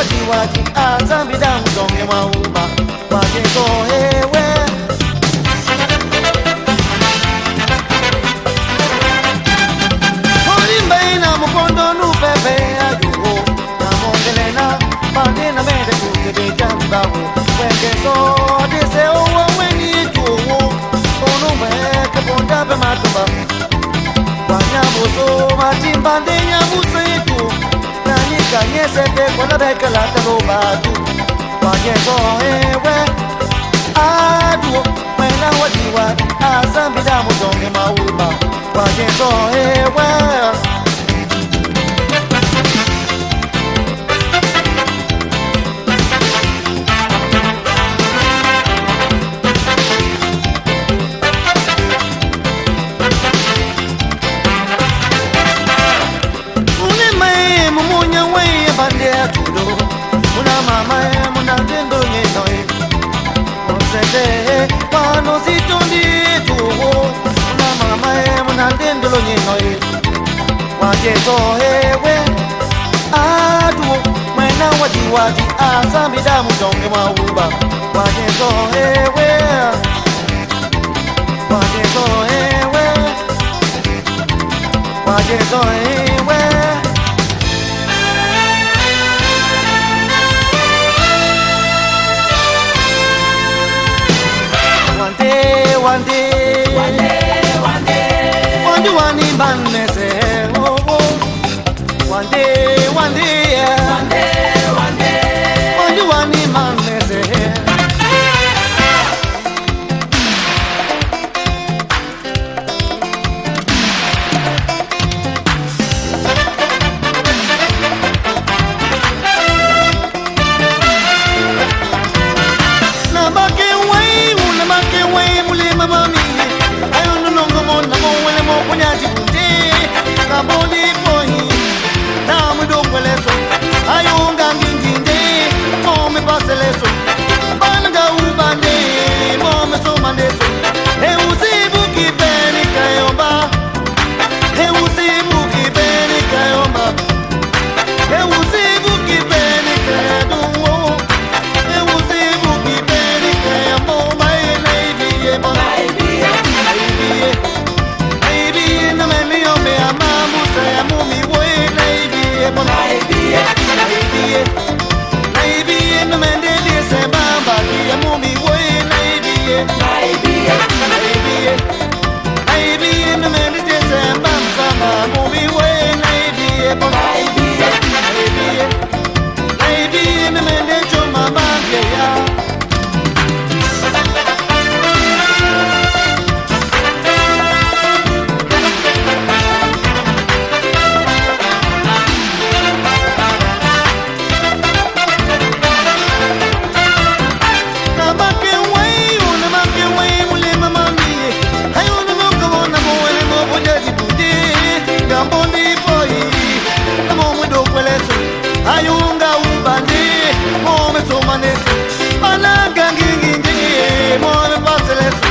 wadi wadi azambi damu donge mauba wagezo hewe Holimba ina mukondo nupepe ajuho na mongelena bandena mende kutebe jambabu wegezo dise owa weni juho ono meke ponda be matuba Wanyamuso matimbande nyamuso itu Nani kanye sete kona beka la taloba tu Wagezo ewe Aduo Mena wadiwa Azambi damu donge mauba Wagezo ewe Bandea tudo, una mama muna dendo nyoi. Onsete, pano situndi tuo, una mama muna dendo nyoi. Wagezo hewe, aduo, mena wadi wadi, azami damu donge mauba. Wagezo hewe, wagezo hewe, wagezo hewe. One day, one day, banese, oh oh. One day, yeah. One day, banese. Boni boy, na mudo kweleso. Ayunga nginginde, mome baseleso. Banga ubande, mome so mandeso. He usibu kipeni kayomba. He usibu kipeni kayomba. He usibu kipeni kayaduo. He usibu kipeni kayambo. My lady, my lady, lady, na me yo me ama. Mumi way lady, lady, in the Mandela Sambamba, mumi way lady, lady, in the Mandela Sambamba, mumi way lady, lady, in the Mandela Mama. Ayunga ubandi, mome so manesi, malanga ngingi, mome baseleso.